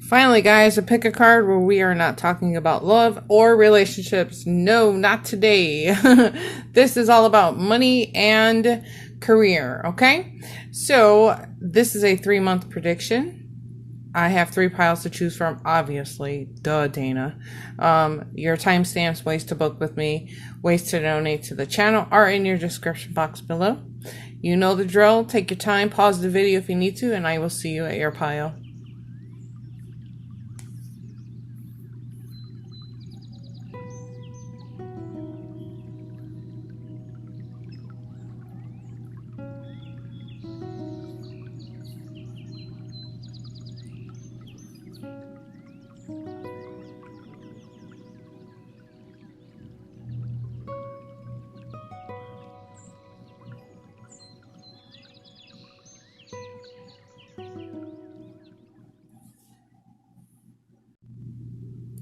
Finally, guys, a pick a card where we are not talking about love or relationships. No, not today. This is all about money and career, okay? So, this is a 3-month prediction. I have 3 piles to choose from, obviously. Duh, Dana. Your timestamps, ways to book with me, ways to donate to the channel are in your description box below. You know the drill. Take your time, pause the video if you need to, and I will see you at your pile.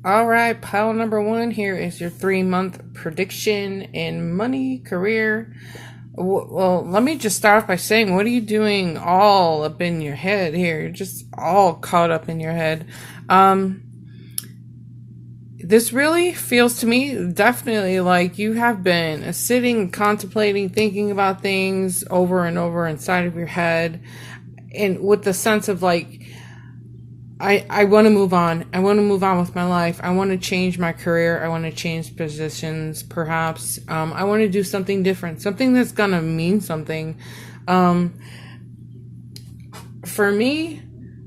All right, pile number 1 here is your 3-month prediction in money, career. Well, let me just start off by saying, what are you doing all up in your head here? You're just all caught up in your head. This really feels to me definitely like you have been sitting, contemplating, thinking about things over and over inside of your head, and with the sense of like, I want to move on. I want to move on with my life. I want to change my career. I want to change positions, perhaps. I want to do something different, something that's going to mean something. For me,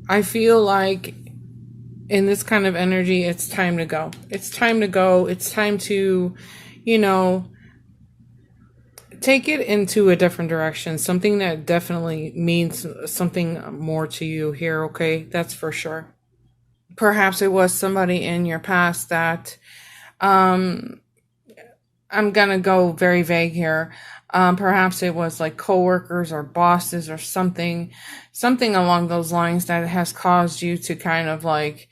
I feel like in this kind of energy, it's time to go. It's time to go. It's time to, take it into a different direction. Something that definitely means something more to you here, okay? That's for sure. Perhaps it was somebody in your past that, I'm gonna go very vague here. Perhaps it was like coworkers or bosses or something along those lines that has caused you to kind of like,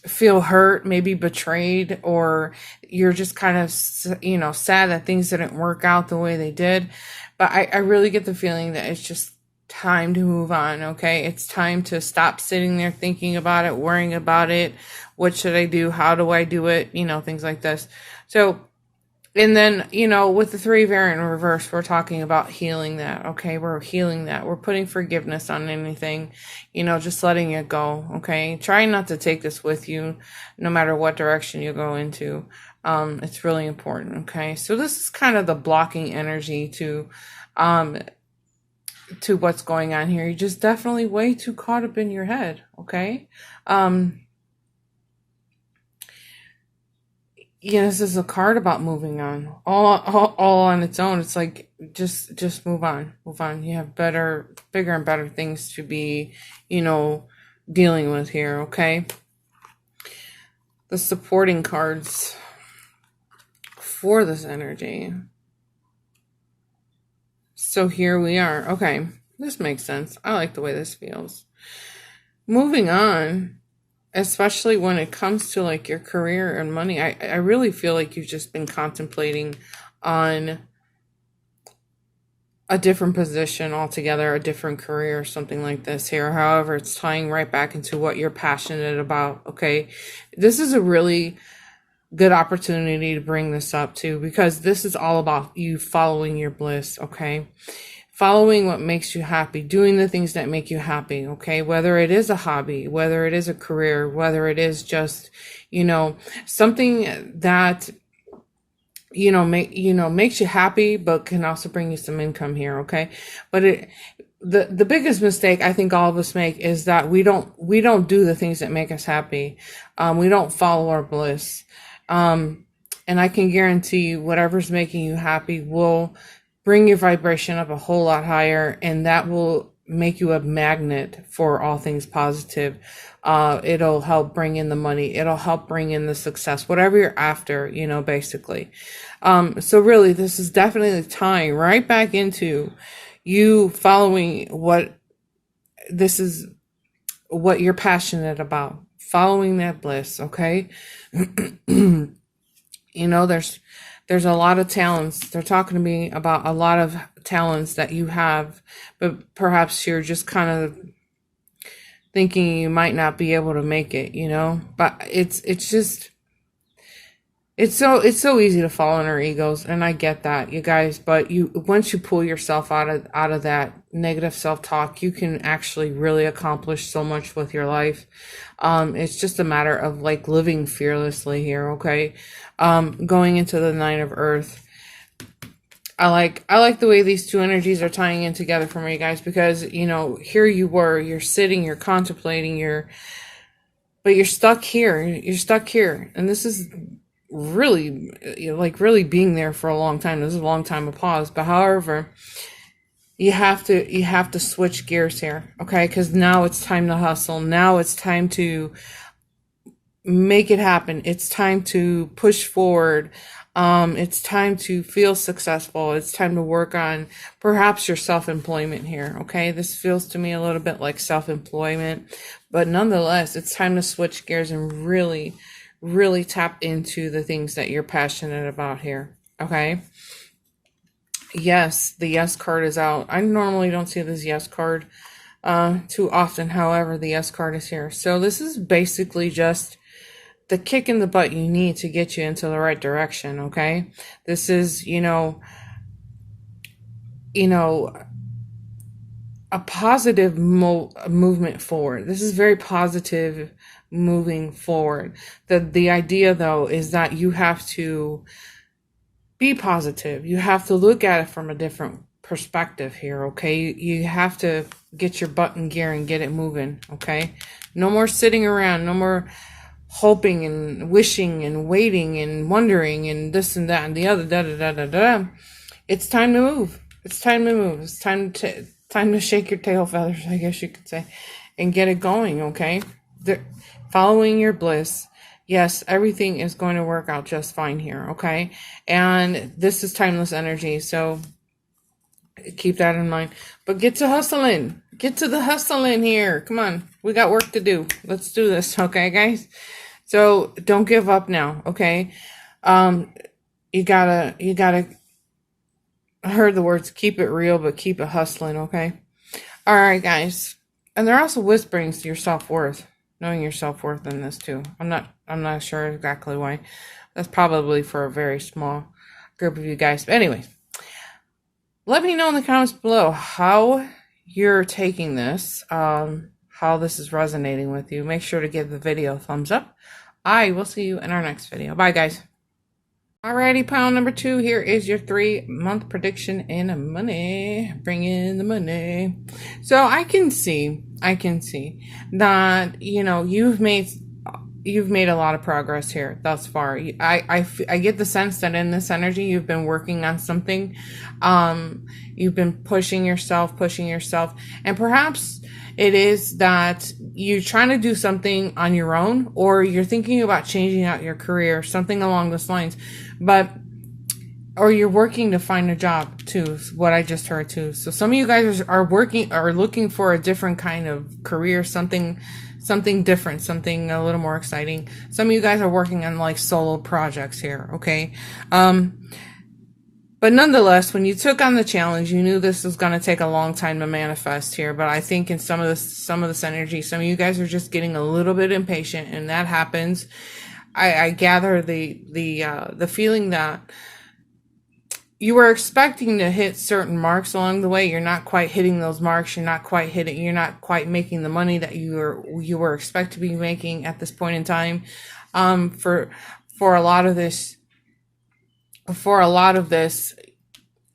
feel hurt, maybe betrayed, or you're just kind of, sad that things didn't work out the way they did. But I really get the feeling that it's just time to move on, okay? It's time to stop sitting there thinking about it, worrying about it. What should I do? How do I do it? Things like this. So, and then, with the 3 variant in reverse, we're talking about healing that, okay? We're healing that. We're putting forgiveness on anything, just letting it go, okay? Try not to take this with you, no matter what direction you go into. It's really important, okay? So this is kind of the blocking energy to what's going on here. You're just definitely way too caught up in your head, okay? This is a card about moving on, all on its own. It's like, just move on. You have bigger and better things to be, dealing with here, okay? The supporting cards for this energy. So here we are. Okay, this makes sense. I like the way this feels. Moving on, especially when it comes to like your career and money, I really feel like you've just been contemplating on a different position altogether, a different career, or something like this here. However, it's tying right back into what you're passionate about, okay? This is a really good opportunity to bring this up too, because this is all about you following your bliss, okay? Following what makes you happy, doing the things that make you happy, okay? Whether it is a hobby, whether it is a career, whether it is just, something that, makes you happy, but can also bring you some income here, okay? But the biggest mistake I think all of us make is that we don't do the things that make us happy. We don't follow our bliss. And I can guarantee you whatever's making you happy will bring your vibration up a whole lot higher, and that will make you a magnet for all things positive. It'll help bring in the money. It'll help bring in the success, whatever you're after, basically. So really, this is definitely tying right back into you following what you're passionate about, following that bliss, okay? There's a lot of talents. They're talking to me about a lot of talents that you have, but perhaps you're just kind of thinking you might not be able to make it, but it's just, it's so easy to fall in our egos, and I get that, you guys. But once you pull yourself out of that negative self-talk, you can actually really accomplish so much with your life. It's just a matter of like living fearlessly here, okay? Going into the Nine of Earth. I like the way these two energies are tying in together for me, guys, because here you're sitting, you're contemplating, but you're stuck here. You're stuck here, and this is really, really being there for a long time. This is a long time of pause, but however, you have to switch gears here, okay? Because now it's time to hustle. Now it's time to make it happen. It's time to push forward. It's time to feel successful. It's time to work on perhaps your self-employment here, okay? This feels to me a little bit like self-employment, but nonetheless, it's time to switch gears and really tap into the things that you're passionate about here, okay? Yes, the yes card is out. I normally don't see this yes card too often. However, the yes card is here. So this is basically just the kick in the butt you need to get you into the right direction, okay? This is, a positive movement forward. This is very positive moving forward. The idea, though, is that you have to be positive. You have to look at it from a different perspective here, okay? You have to get your butt in gear and get it moving, okay? No more sitting around. No more hoping and wishing and waiting and wondering and this and that and the other, da-da-da-da-da. It's time to move. It's time to move. It's time to shake your tail feathers, I guess you could say, and get it going, okay? Following your bliss. Yes, everything is going to work out just fine here, okay? And this is timeless energy, so keep that in mind. But get to hustling. Get to the hustling here. Come on. We got work to do. Let's do this, okay, guys? So don't give up now, okay? You gotta, I heard the words, keep it real, but keep it hustling, okay? All right, guys. And they're also whisperings to your self-worth, knowing your self-worth in this too. I'm not sure exactly why. That's probably for a very small group of you guys. But anyway, let me know in the comments below how you're taking this, how this is resonating with you. Make sure to give the video a thumbs up. I will see you in our next video. Bye, guys. Alrighty, pile number 2. Here is your 3-month prediction in money. Bring in the money. So I can see that, you've made a lot of progress here thus far. I get the sense that in this energy, you've been working on something. You've been pushing yourself, and perhaps it is that you're trying to do something on your own, or you're thinking about changing out your career, something along those lines. Or you're working to find a job too, is what I just heard too. So some of you guys are looking for a different kind of career, something different, something a little more exciting. Some of you guys are working on like solo projects here, okay? But nonetheless, when you took on the challenge, you knew this was going to take a long time to manifest here. But I think in some of this energy, some of you guys are just getting a little bit impatient, and that happens. I gather the feeling that you were expecting to hit certain marks along the way. You're not quite hitting those marks. You're not quite making the money that you were expected to be making at this point in time. For a lot of this,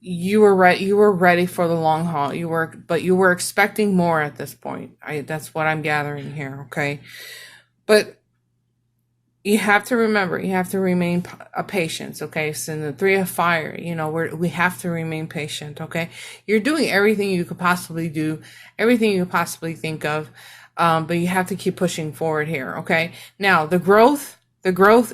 you were ready for the long haul. But you were expecting more at this point. That's what I'm gathering here. Okay. But you have to remember, you have to remain patient, okay? So in the 3 of Fire, we have to remain patient, okay? You're doing everything you could possibly do, everything you could possibly think of, but you have to keep pushing forward here, okay? Now, the growth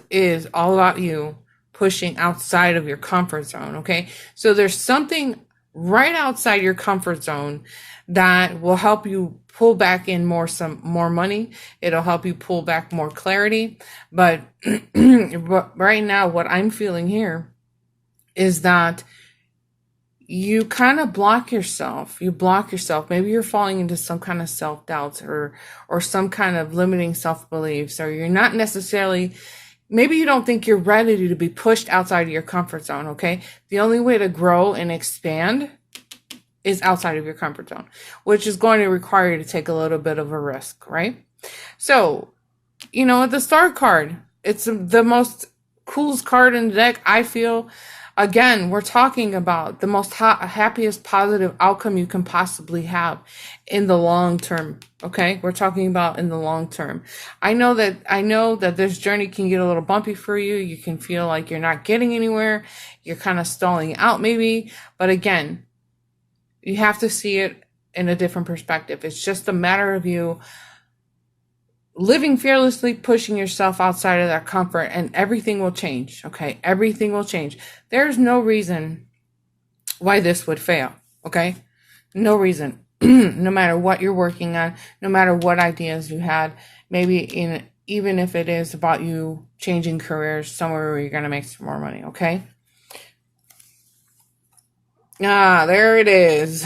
is all about you pushing outside of your comfort zone, okay? So there's something right outside your comfort zone that will help you pull back in some more money. It'll help you pull back more clarity. But right now, what I'm feeling here is that you kind of block yourself. You block yourself. Maybe you're falling into some kind of self-doubts or some kind of limiting self-beliefs, or you're not necessarily, maybe you don't think you're ready to be pushed outside of your comfort zone, okay? The only way to grow and expand is outside of your comfort zone, which is going to require you to take a little bit of a risk, right? So, the star card, it's the most coolest card in the deck, I feel. Again, we're talking about the most happiest positive outcome you can possibly have in the long term. Okay, we're talking about in the long term. I know that this journey can get a little bumpy for you. You can feel like you're not getting anywhere. You're kind of stalling out maybe. But again, you have to see it in a different perspective. It's just a matter of you living fearlessly, pushing yourself outside of that comfort, and everything will change, okay? Everything will change. There's no reason why this would fail, okay? No reason. No matter what you're working on, no matter what ideas you had, even if it is about you changing careers somewhere where you're going to make some more money, okay? There it is.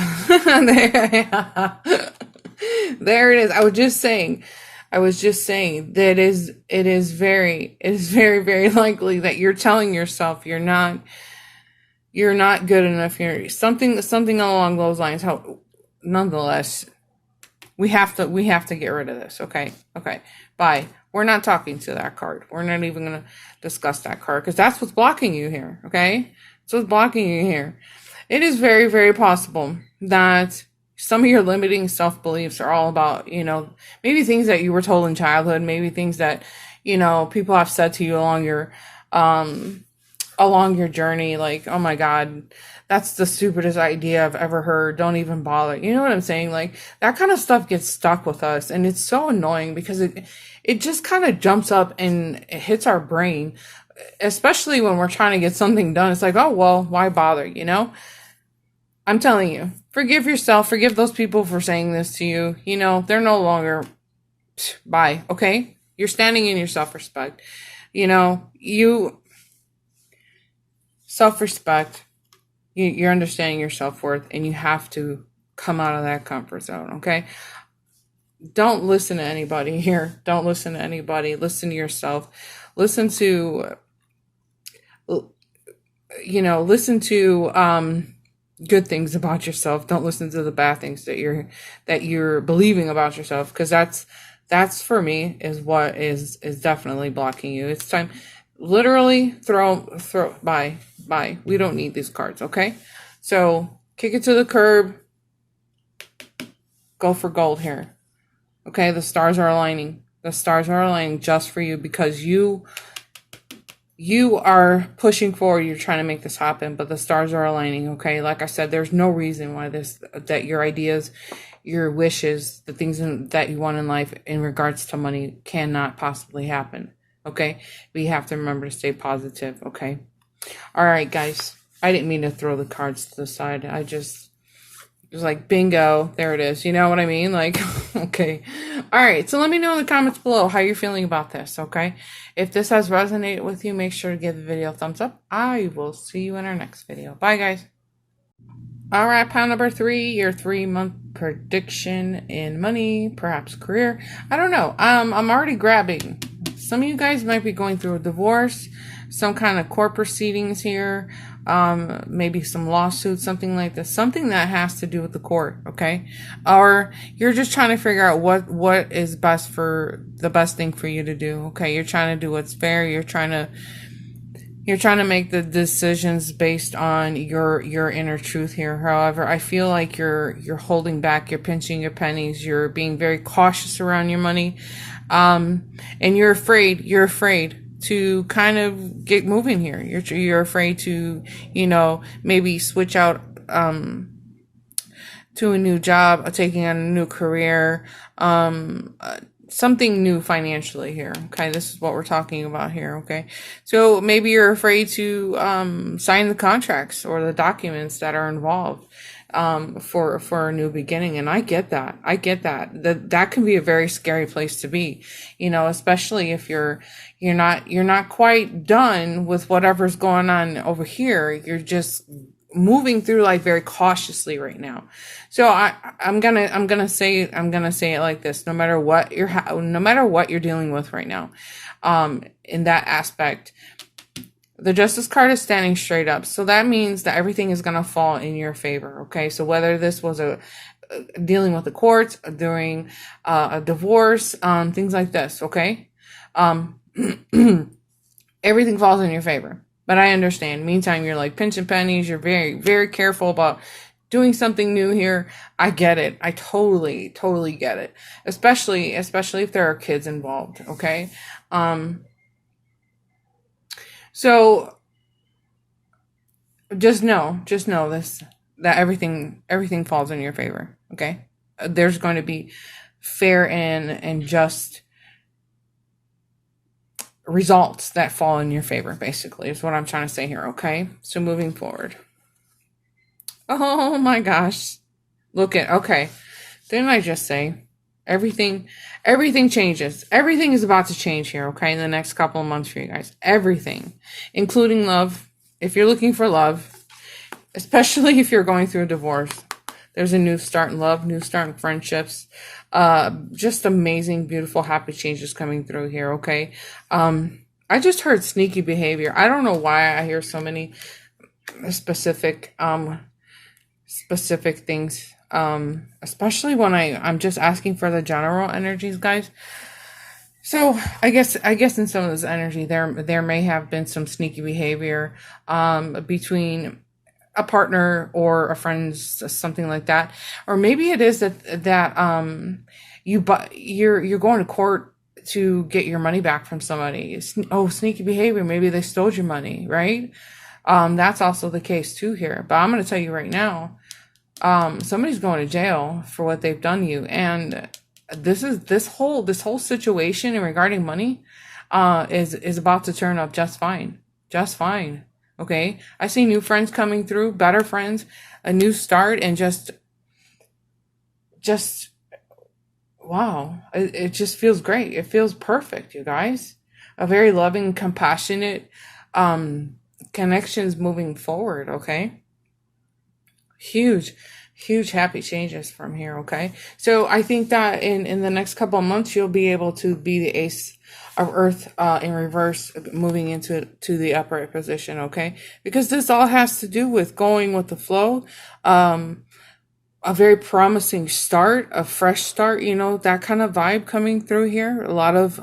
There it is. I was just saying that it is very, very likely that you're telling yourself you're not good enough. You're something along those lines. Nonetheless, we have to get rid of this. Okay. Bye. We're not talking to that card. We're not even going to discuss that card because that's what's blocking you here. Okay. That's what's blocking you here. It is very, very possible that some of your limiting self-beliefs are all about, maybe things that you were told in childhood, maybe things that, people have said to you along your journey, like, oh my God, that's the stupidest idea I've ever heard. Don't even bother. You know what I'm saying? Like, that kind of stuff gets stuck with us, and it's so annoying because it just kind of jumps up and it hits our brain, especially when we're trying to get something done. It's like, oh, well, why bother, I'm telling you, forgive yourself, forgive those people for saying this to you. They're no longer, bye, okay? You're standing in your self-respect. Self-respect, you're understanding your self-worth, and you have to come out of that comfort zone, okay? Don't listen to anybody here. Don't listen to anybody. Listen to yourself. Listen to good things about yourself. Don't listen to the bad things that you're believing about yourself, because that's for me is what is definitely blocking you. It's time, literally throw bye. We don't need these cards, okay? So kick it to the curb. Go for gold here. Okay, the stars are aligning. The stars are aligning just for you because you are pushing forward. You're trying to make this happen, but the stars are aligning, okay? Like I said, there's no reason why that your ideas, your wishes, the things that you want in life in regards to money cannot possibly happen, okay? We have to remember to stay positive, okay? All right, guys. I didn't mean to throw the cards to the side. It was like, bingo, there it is. You know what I mean? Like, okay. All right, so let me know in the comments below how you're feeling about this, okay? If this has resonated with you, make sure to give the video a thumbs up. I will see you in our next video. Bye, guys. All right, pile number 3, your 3-month prediction in money, perhaps career. I don't know. I'm already grabbing. Some of you guys might be going through a divorce, some kind of court proceedings here, maybe some lawsuits, something like this, something that has to do with the court, okay? Or you're just trying to figure out what is the best thing for you to do, okay? You're trying to do what's fair. You're trying to make the decisions based on your inner truth here. However, I feel like you're holding back, you're pinching your pennies, you're being very cautious around your money, and you're afraid to kind of get moving here. You're afraid to, maybe switch out to a new job, taking on a new career, something new financially here. Okay, this is what we're talking about here. Okay, so maybe you're afraid to sign the contracts or the documents that are involved for a new beginning. And I get that. That can be a very scary place to be, especially if you're not quite done with whatever's going on over here. You're just moving through life very cautiously right now. So I'm gonna say it like this: no matter what you're dealing with right now, in that aspect, the Justice card is standing straight up. So that means that everything is gonna fall in your favor. Okay, so whether this was dealing with the courts, during a divorce, things like this. Okay, everything falls in your favor. But I understand. Meantime, you're like pinching pennies. You're very, very careful about doing something new here. I get it. I totally, totally get it. Especially if there are kids involved. Okay. So just know this, that everything falls in your favor. Okay. There's going to be fair and just results that fall in your favor, basically, is what I'm trying to say here. Okay, so moving forward. Oh my gosh, okay, didn't I just say everything changes? Everything is about to change here. Okay, in the next couple of months for you guys, everything, including love. If you're looking for love, especially if you're going through a divorce, there's a new start in love, new start in friendships. Just amazing, beautiful, happy changes coming through here. Okay. I just heard sneaky behavior. I don't know why I hear so many specific things. Especially when I'm just asking for the general energies, guys. So I guess in some of this energy, there may have been some sneaky behavior, between a partner or a friend, something like that. Or maybe it is that you're going to court to get your money back from somebody. Oh, sneaky behavior. Maybe they stole your money, right? That's also the case too here. But I'm going to tell you right now, somebody's going to jail for what they've done to you. And this whole situation regarding money, is about to turn up just fine. Just fine. Okay, I see new friends coming through, better friends, a new start, and just wow, it just feels great. It feels perfect, you guys. A very loving, compassionate, connections moving forward. Okay, huge happy changes from here. Okay, so I think that in the next couple of months you'll be able to be the ace of earth, in reverse, moving into the upright position. Okay, because this all has to do with going with the flow, a very promising start, a fresh start, that kind of vibe coming through here. A lot of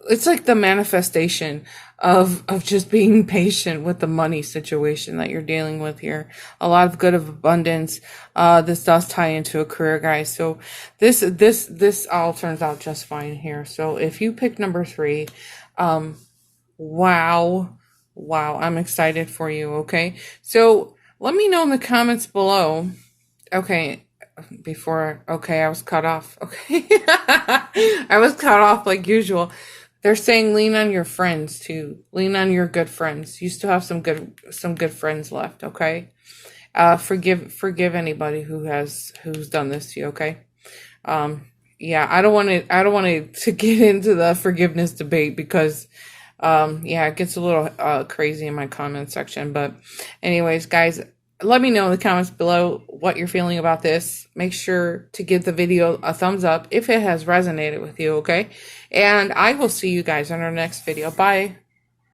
it's like the manifestation of just being patient with the money situation that you're dealing with here. A lot of good of abundance. This does tie into a career, guys. So this all turns out just fine here. So if you pick number 3, wow, I'm excited for you. Okay. So let me know in the comments below. Okay. I was cut off. Okay. I was cut off like usual. They're saying lean on your friends too. Lean on your good friends. You still have some good friends left, okay? Forgive anybody who's done this to you, okay? Yeah, I don't want to get into the forgiveness debate because it gets a little crazy in my comment section, but anyways, guys, let me know in the comments below what you're feeling about this. Make sure to give the video a thumbs up if it has resonated with you, okay? And I will see you guys in our next video. Bye.